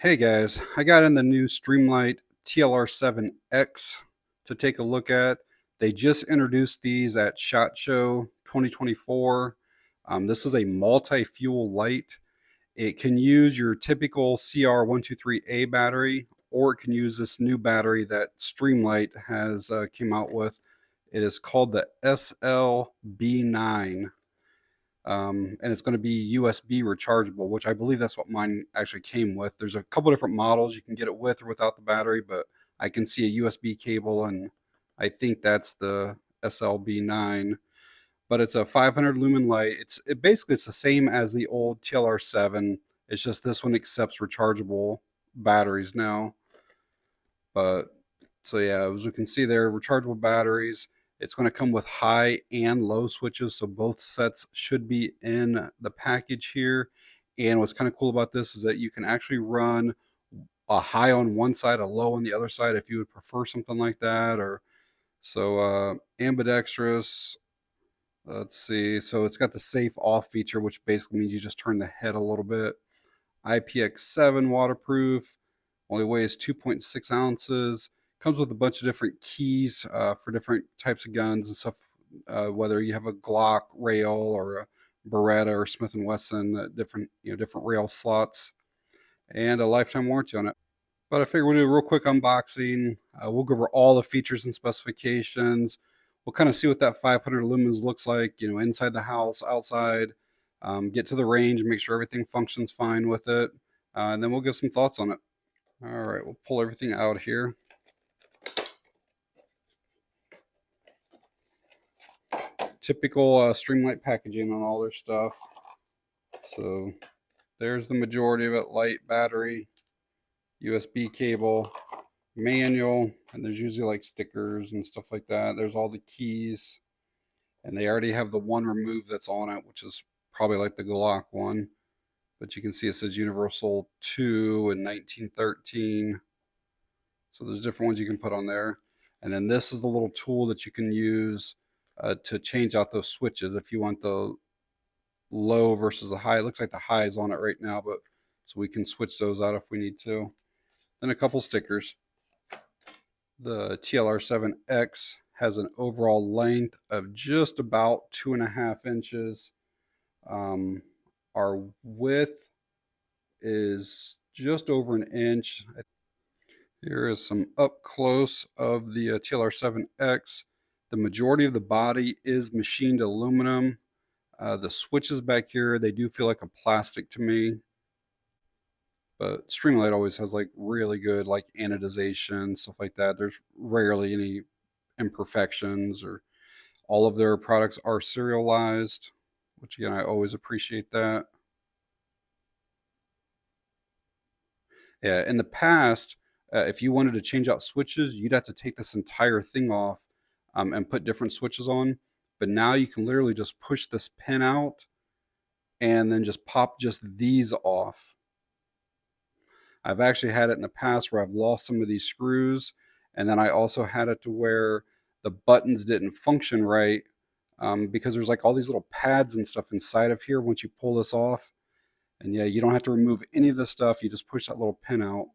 Hey guys, I got in the new Streamlight TLR-7X to take a look at. They just introduced these at SHOT Show 2024. This is a multi-fuel light. It can use your typical CR123A battery, or it can use this new battery that Streamlight has came out with. It is called the SL-B9. And it's going to be USB rechargeable, which I believe that's what mine actually came with. There's a couple different models you can get it with or without the battery, but I can see a USB cable, and I think that's the SL-B9. But it's a 500 lumen light. It's the same as the old TLR-7. It's just this one accepts rechargeable batteries now. But so yeah, as we can see there, rechargeable batteries. It's going to come with high and low switches, so both sets should be in the package here. And what's kind of cool about this is that you can actually run a high on one side, a low on the other side, if you would prefer something like that. Or so ambidextrous. Let's see. So it's got the safe off feature, which basically means you just turn the head a little bit. IPX7 waterproof. Only weighs 2.6 ounces. Comes with a bunch of different keys for different types of guns and stuff. Whether you have a Glock rail or a Beretta or Smith and Wesson, different rail slots, and a lifetime warranty on it. But I figured we'll do a real quick unboxing. We'll go over all the features and specifications. We'll kind of see what that 500 lumens looks like, inside the house, outside. Get to the range, make sure everything functions fine with it, and then we'll give some thoughts on it. All right, we'll pull everything out here. Typical Streamlight packaging on all their stuff. So there's the majority of it: light, battery, USB cable, manual, and there's usually like stickers and stuff like that. There's all the keys, and they already have the one remove that's on it, which is probably like the Glock one. But you can see it says Universal 2 in 1913. So there's different ones you can put on there. And then this is the little tool that you can use to change out those switches if you want the low versus the high. It looks like the high is on it right now, but so we can switch those out if we need to. Then a couple stickers. The TLR-7X has an overall length of just about 2.5 inches. Our width is just over an inch. Here is some up close of the TLR-7X. The majority of the body is machined aluminum. The switches back here, they do feel like a plastic to me. But Streamlight always has like really good like anodization, stuff like that. There's rarely any imperfections, or all of their products are serialized, which again, I always appreciate that. Yeah, in the past, if you wanted to change out switches, you'd have to take this entire thing off and put different switches on. But now you can literally just push this pin out and then just pop just these off. I've actually had it in the past where I've lost some of these screws, and then I also had it to where the buttons didn't function right because there's like all these little pads and stuff inside of here once you pull this off. And yeah, you don't have to remove any of this stuff. You just push that little pin out.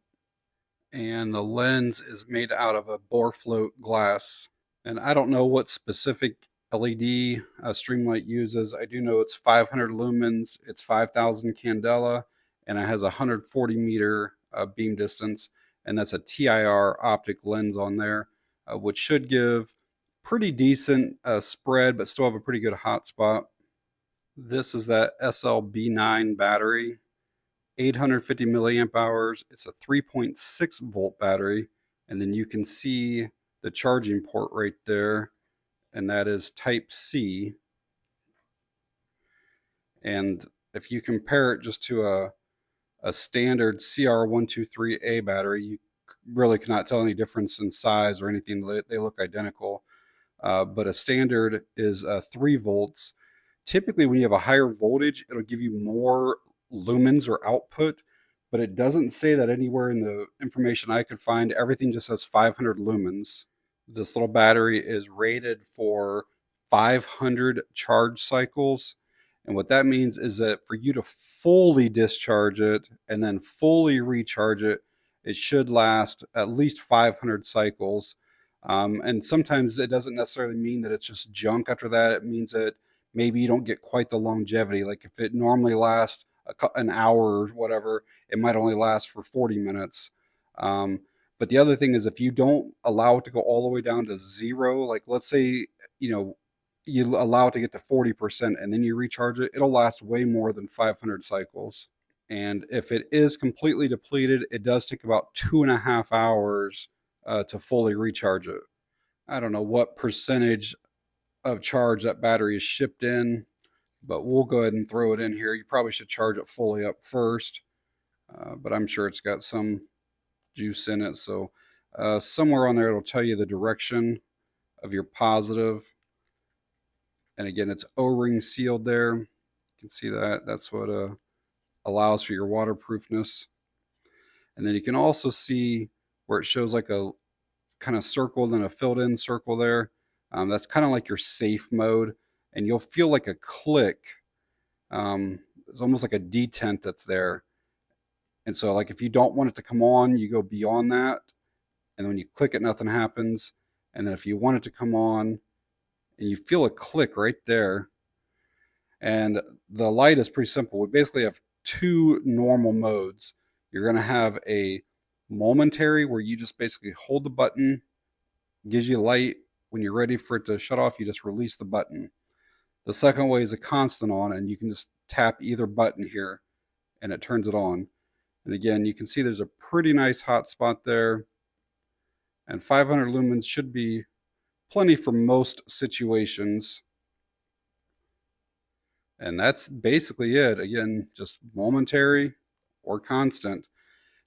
And the lens is made out of a bore float glass. And I don't know what specific LED Streamlight uses. I do know it's 500 lumens, it's 5,000 candela, and it has a 140 meter beam distance. And that's a TIR optic lens on there, which should give pretty decent spread, but still have a pretty good hot spot. This is that SL-B9 battery, 850 milliamp hours. It's a 3.6 volt battery. And then you can see the charging port right there, and that is Type C. And if you compare it just to a standard CR123A battery, you really cannot tell any difference in size or anything. They look identical. But a standard is 3 volts. Typically, when you have a higher voltage, it'll give you more lumens or output, but it doesn't say that anywhere in the information I could find. Everything just says 500 lumens. This little battery is rated for 500 charge cycles, And what that means is that for you to fully discharge it and then fully recharge it, it should last at least 500 cycles. And sometimes it doesn't necessarily mean that it's just junk after that. It means that maybe you don't get quite the longevity. Like if it normally lasts an hour or whatever, it might only last for 40 minutes. Um, but the other thing is if you don't allow it to go all the way down to zero, like let's say, you know, you allow it to get to 40% and then you recharge it, it'll last way more than 500 cycles. And if it is completely depleted, it does take about 2.5 hours to fully recharge it. I don't know what percentage of charge that battery is shipped in, but we'll go ahead and throw it in here. You probably should charge it fully up first, but I'm sure it's got some juice in it. So somewhere on there, it'll tell you the direction of your positive. And again, it's O-ring sealed there. You can see that. That's what allows for your waterproofness. And then you can also see where it shows like a kind of circle and a filled in circle there. That's kind of like your safe mode. And you'll feel like a click. It's almost like a detent that's there. And so like if you don't want it to come on, you go beyond that. And when you click it, nothing happens. And then if you want it to come on and you feel a click right there, and the light is pretty simple. We basically have two normal modes. You're going to have a momentary where you just basically hold the button, gives you light. When you're ready for it to shut off, you just release the button. The second way is a constant on, and you can just tap either button here and it turns it on. And again, you can see there's a pretty nice hot spot there. And 500 lumens should be plenty for most situations. And that's basically it. Again, just momentary or constant.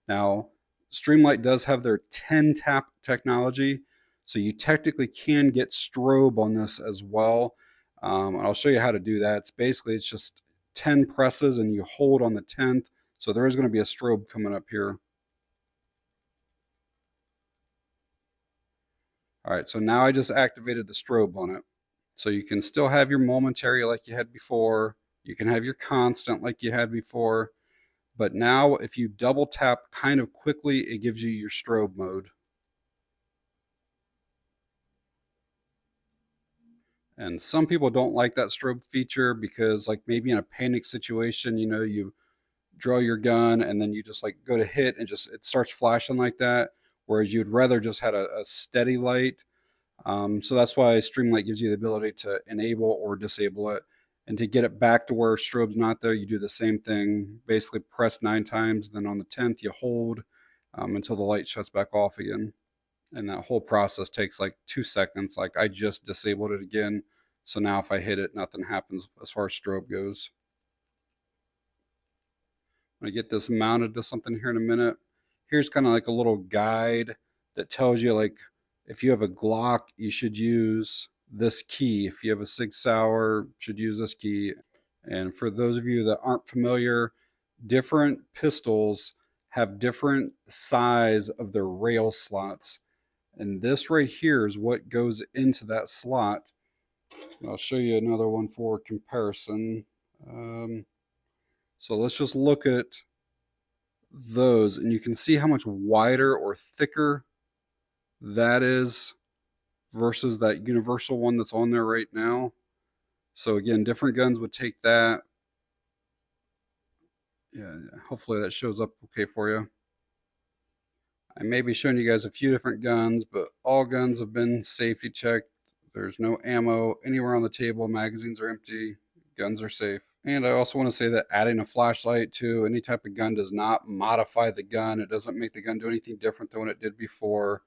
Now, Streamlight does have their 10 tap technology, so you technically can get strobe on this as well. I'll show you how to do that. It's just 10 presses and you hold on the 10th. So there is going to be a strobe coming up here. All right, so now I just activated the strobe on it. So you can still have your momentary like you had before. You can have your constant like you had before. But now if you double tap kind of quickly, it gives you your strobe mode. And some people don't like that strobe feature because like maybe in a panic situation, you know, you draw your gun and then you just like go to hit and just it starts flashing like that. Whereas you'd rather just had a steady light. So that's why Streamlight gives you the ability to enable or disable it. And to get it back to where strobe's not there, you do the same thing. Basically press 9 times, then on the 10th you hold until the light shuts back off again. And that whole process takes like 2 seconds. Like I just disabled it again. So now if I hit it, nothing happens as far as strobe goes. I'm gonna get this mounted to something here in a minute. Here's kind of like a little guide that tells you like if you have a Glock, you should use this key. If you have a Sig Sauer, should use this key. And for those of you that aren't familiar, different pistols have different size of their rail slots. And this right here is what goes into that slot. I'll show you another one for comparison. So let's just look at those and you can see how much wider or thicker that is versus that universal one that's on there right now. So again, different guns would take that. Yeah, hopefully that shows up okay for you. I may be showing you guys a few different guns, but all guns have been safety checked. There's no ammo anywhere on the table. Magazines are empty. Guns are safe. And I also want to say that adding a flashlight to any type of gun does not modify the gun. It doesn't make the gun do anything different than what it did before.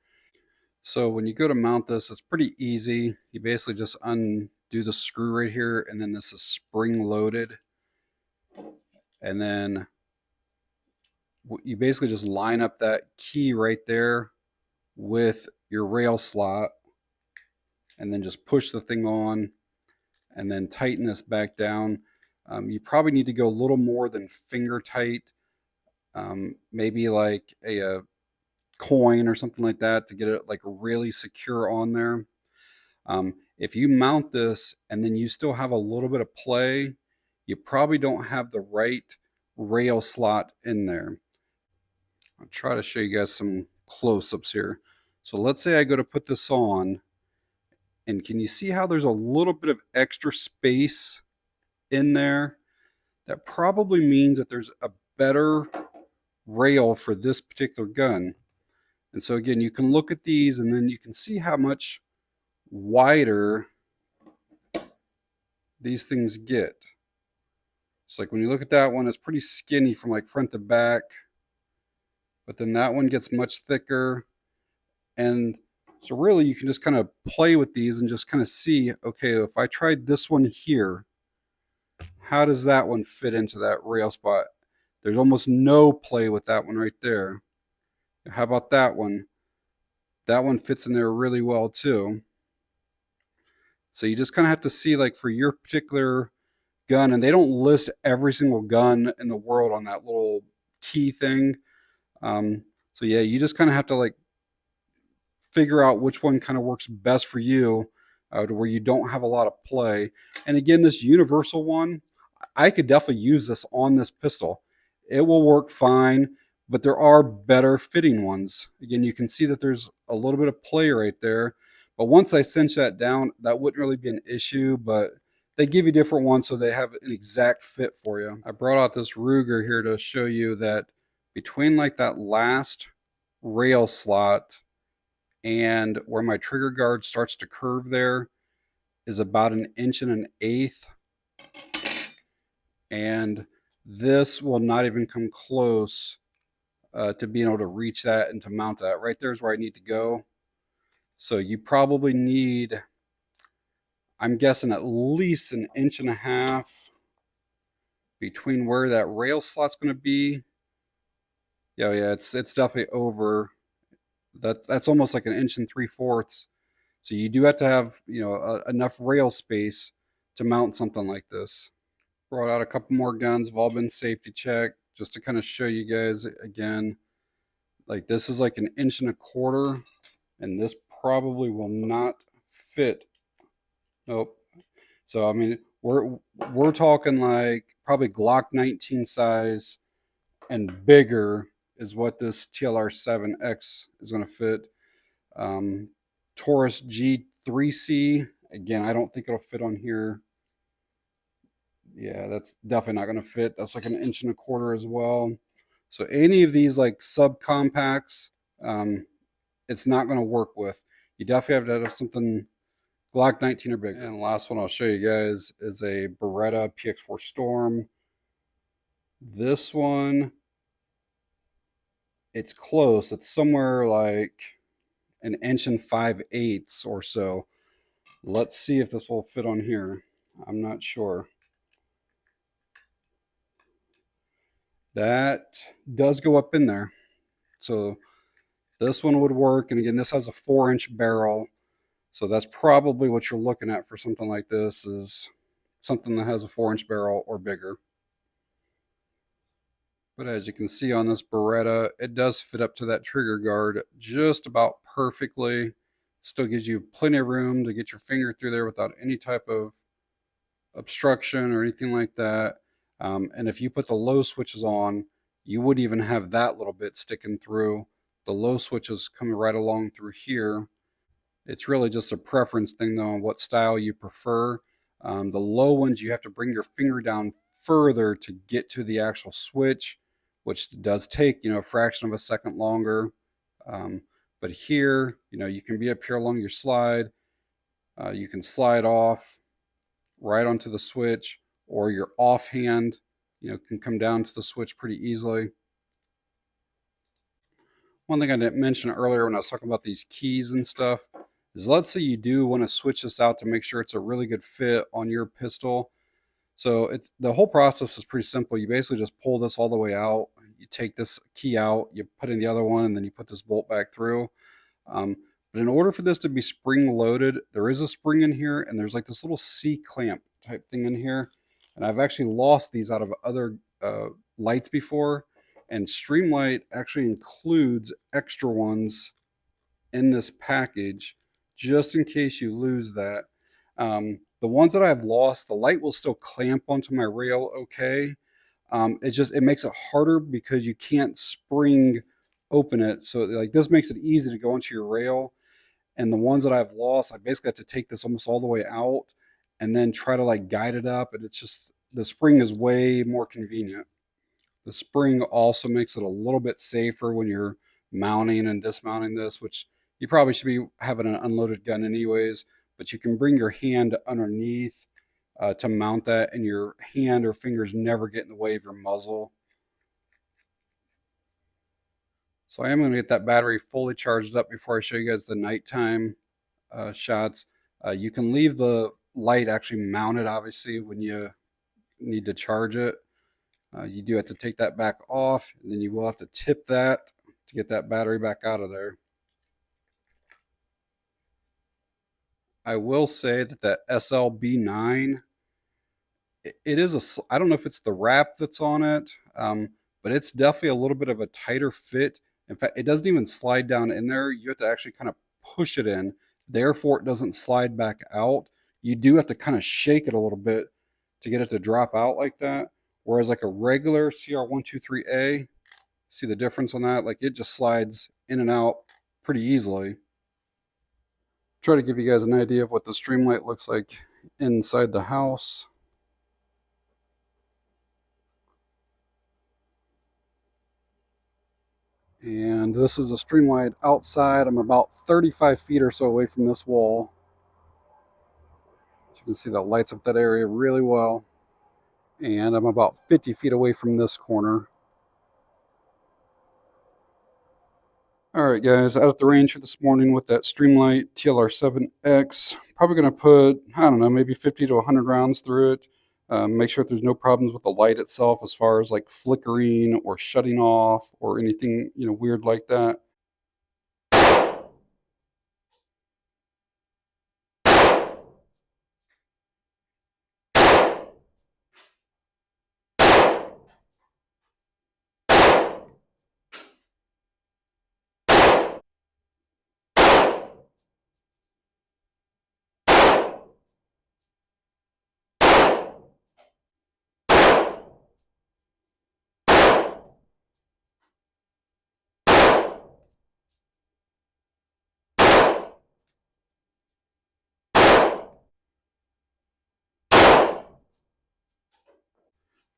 So when you go to mount this, it's pretty easy. You basically just undo the screw right here, and then this is spring loaded. And then you basically just line up that key right there with your rail slot, and then just push the thing on, and then tighten this back down. You probably need to go a little more than finger tight, maybe like a coin or something like that to get it like really secure on there. If you mount this and then you still have a little bit of play, you probably don't have the right rail slot in there. I'll try to show you guys some close-ups here. So let's say I go to put this on, and can you see how there's a little bit of extra space in there? That probably means that there's a better rail for this particular gun. And so again, you can look at these and then you can see how much wider these things get. It's like when you look at that one, it's pretty skinny from like front to back, but then that one gets much thicker. And so really you can just kind of play with these and just kind of see, okay, if I tried this one here, how does that one fit into that rail spot? There's almost no play with that one right there. How about that one? That one fits in there really well too. So you just kind of have to see, like, for your particular gun, and they don't list every single gun in the world on that little T thing. So yeah, you just kind of have to like figure out which one kind of works best for you, to where you don't have a lot of play. And again, this universal one, I could definitely use this on this pistol. It will work fine, but there are better fitting ones. Again, you can see that there's a little bit of play right there. But once I cinch that down, that wouldn't really be an issue, but they give you different ones so they have an exact fit for you. I brought out this Ruger here to show you that between like that last rail slot and where my trigger guard starts to curve there is about 1.125 inches. And this will not even come close to being able to reach that and to mount that. Right there is where I need to go. So you probably need, I'm guessing, at least 1.5 inches between where that rail slot's going to be. Yeah, it's definitely over. That's almost like 1 3/4 inches. So you do have to have, enough rail space to mount something like this. Brought out a couple more guns, have all been safety checked, just to kind of show you guys again. Like, this is like 1.25 inches, and this probably will not fit. Nope. So I mean, we're talking like probably Glock 19 size and bigger is what this TLR-7X is going to fit. Taurus G3C, again, I don't think it'll fit on here. Yeah, that's definitely not going to fit. That's like 1.25 inches as well. So any of these like subcompacts, it's not going to work with. You definitely have to have something Glock 19 or bigger. And the last one I'll show you guys is a Beretta PX4 Storm. This one, it's close. It's somewhere like 1.5 inches or so. Let's see if this will fit on here. I'm not sure. That does go up in there. So this one would work. And again, this has a 4-inch barrel. So that's probably what you're looking at for something like this, is something that has a 4-inch barrel or bigger. But as you can see on this Beretta, it does fit up to that trigger guard just about perfectly. It still gives you plenty of room to get your finger through there without any type of obstruction or anything like that. And if you put the low switches on, you wouldn't even have that little bit sticking through. The low switches come right along through here. It's really just a preference thing though, on what style you prefer. The low ones, you have to bring your finger down further to get to the actual switch, which does take, a fraction of a second longer. But here, you can be up here along your slide. You can slide off right onto the switch, or your offhand, can come down to the switch pretty easily. One thing I didn't mention earlier when I was talking about these keys and stuff is, let's say you do want to switch this out to make sure it's a really good fit on your pistol. So the whole process is pretty simple. You basically just pull this all the way out. You take this key out, you put in the other one, and then you put this bolt back through. But in order for this to be spring loaded, there is a spring in here, and there's like this little C-clamp type thing in here. And I've actually lost these out of other lights before. And Streamlight actually includes extra ones in this package, just in case you lose that. The ones that I've lost, the light will still clamp onto my rail okay. It makes it harder because you can't spring open it. So like this makes it easy to go into your rail. And the ones that I've lost, I basically have to take this almost all the way out and then try to like guide it up. And it's just the spring is way more convenient. The spring also makes it a little bit safer when you're mounting and dismounting this, which you probably should be having an unloaded gun anyways, but you can bring your hand underneath to mount that, and your hand or fingers never get in the way of your muzzle. So I am going to get that battery fully charged up before I show you guys the nighttime shots. You can leave the light actually mounted, obviously, when you need to charge it. You do have to take that back off, and then you will have to tip that to get that battery back out of there. I will say that the SL-B9, it is I don't know if it's the wrap that's on it, but it's definitely a little bit of a tighter fit. In fact, it doesn't even slide down in there. You have to actually kind of push it in. Therefore, it doesn't slide back out. You do have to kind of shake it a little bit to get it to drop out like that. Whereas like a regular CR123A, see the difference on that? Like it just slides in and out pretty easily. Try to give you guys an idea of what the Streamlight looks like inside the house. And this is a Streamlight outside. I'm about 35 feet or so away from this wall. You can see that lights up that area really well. And I'm about 50 feet away from this corner. All right, guys, out at the range here this morning with that Streamlight TLR-7X. Probably going to put, I don't know, maybe 50 to 100 rounds through it. Make sure that there's no problems with the light itself as far as like flickering or shutting off or anything, weird like that.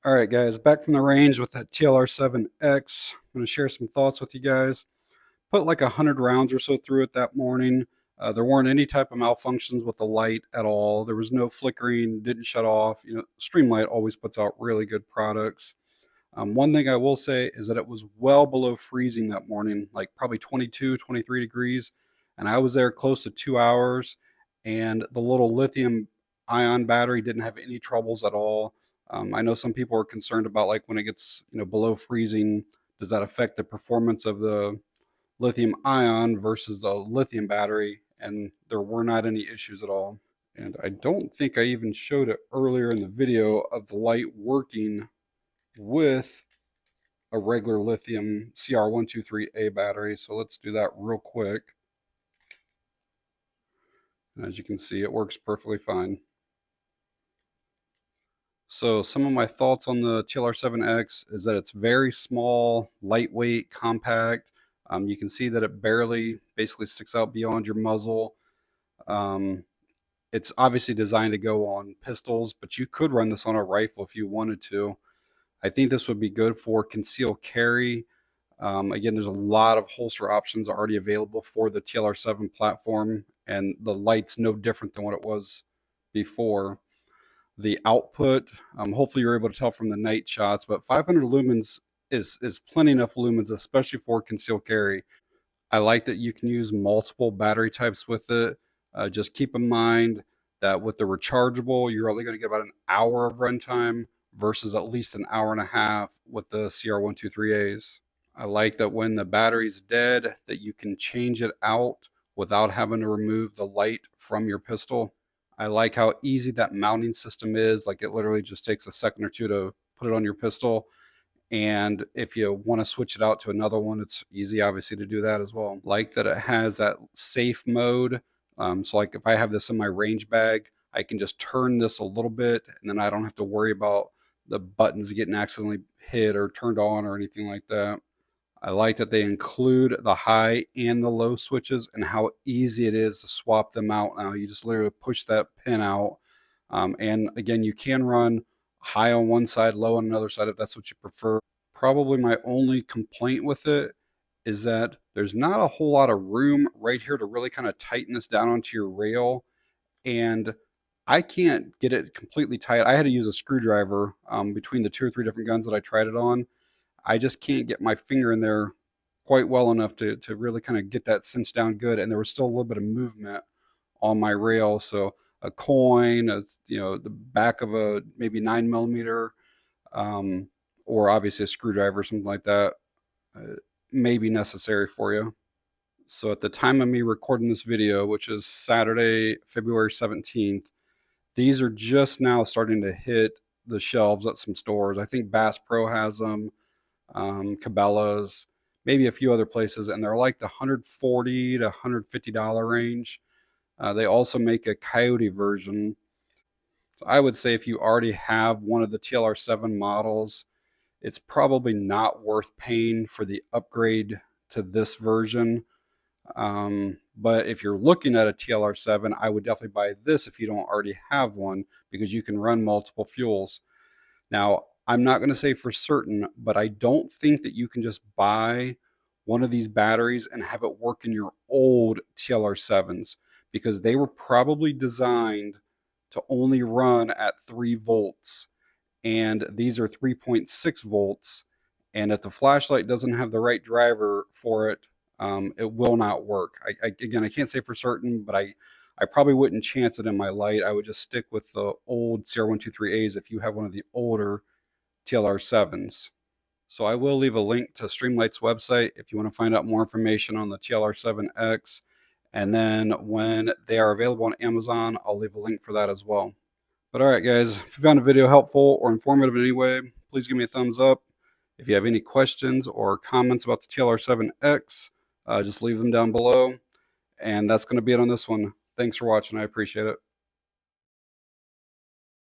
All right, guys, back from the range with that TLR-7X. I'm going to share some thoughts with you guys. Put like 100 rounds or so through it that morning. There weren't any type of malfunctions with the light at all. There was no flickering, didn't shut off. Streamlight always puts out really good products. One thing I will say is that it was well below freezing that morning, like probably 22, 23 degrees. And I was there close to 2 hours, and the little lithium ion battery didn't have any troubles at all. I know some people are concerned about like when it gets below freezing, does that affect the performance of the lithium ion versus the lithium battery? And there were not any issues at all. And I don't think I even showed it earlier in the video of the light working with a regular lithium CR123A battery. So let's do that real quick. And as you can see, it works perfectly fine. So some of my thoughts on the TLR-7X is that it's very small, lightweight, compact. You can see that it barely basically sticks out beyond your muzzle. It's obviously designed to go on pistols, but you could run this on a rifle if you wanted to. I think this would be good for concealed carry. Again, there's a lot of holster options already available for the TLR-7 platform, and the light's no different than what it was before. The output, hopefully you're able to tell from the night shots, but 500 lumens is plenty enough lumens, especially for concealed carry. I like that you can use multiple battery types with it. Just keep in mind that with the rechargeable, you're only going to get about an hour of runtime versus at least an hour and a half with the CR123As. I like that when the battery's dead, that you can change it out without having to remove the light from your pistol. I like how easy that mounting system is. Like it literally just takes a second or two to put it on your pistol. And if you want to switch it out to another one, it's easy, obviously, to do that as well. Like that it has that safe mode. So like if I have this in my range bag, I can just turn this a little bit, and then I don't have to worry about the buttons getting accidentally hit or turned on or anything like that. I like that they include the high and the low switches and how easy it is to swap them out now. You just literally push that pin out. And again, you can run high on one side, low on another side if that's what you prefer. Probably my only complaint with it is that there's not a whole lot of room right here to really kind of tighten this down onto your rail. And I can't get it completely tight. I had to use a screwdriver between the 2 or 3 different guns that I tried it on. I just can't get my finger in there quite well enough to really kind of get that cinch down good. And there was still a little bit of movement on my rail. So a coin, the back of a maybe 9mm, um, or obviously a screwdriver, something like that, uh, may be necessary for you. So at the time of me recording this video, which is Saturday, February 17th, these are just now starting to hit the shelves at some stores. I think Bass Pro has them, Cabela's, maybe a few other places, and they're like the $140 to $150 range. They also make a Coyote version. So I would say if you already have one of the TLR-7 models, it's probably not worth paying for the upgrade to this version. But if you're looking at a TLR-7, I would definitely buy this if you don't already have one, because you can run multiple fuels. Now, I'm not going to say for certain, but I don't think that you can just buy one of these batteries and have it work in your old TLR-7s, because they were probably designed to only run at 3 volts, and these are 3.6 volts. And if the flashlight doesn't have the right driver for it, it will not work. Again, I can't say for certain, but I probably wouldn't chance it in my light. I would just stick with the old CR123As if you have one of the older TLR-7s. So I will leave a link to Streamlight's website if you want to find out more information on the TLR-7X. And then when they are available on Amazon, I'll leave a link for that as well. But all right, guys, if you found the video helpful or informative in any way, please give me a thumbs up. If you have any questions or comments about the TLR-7X, just leave them down below. And that's going to be it on this one. Thanks for watching. I appreciate it.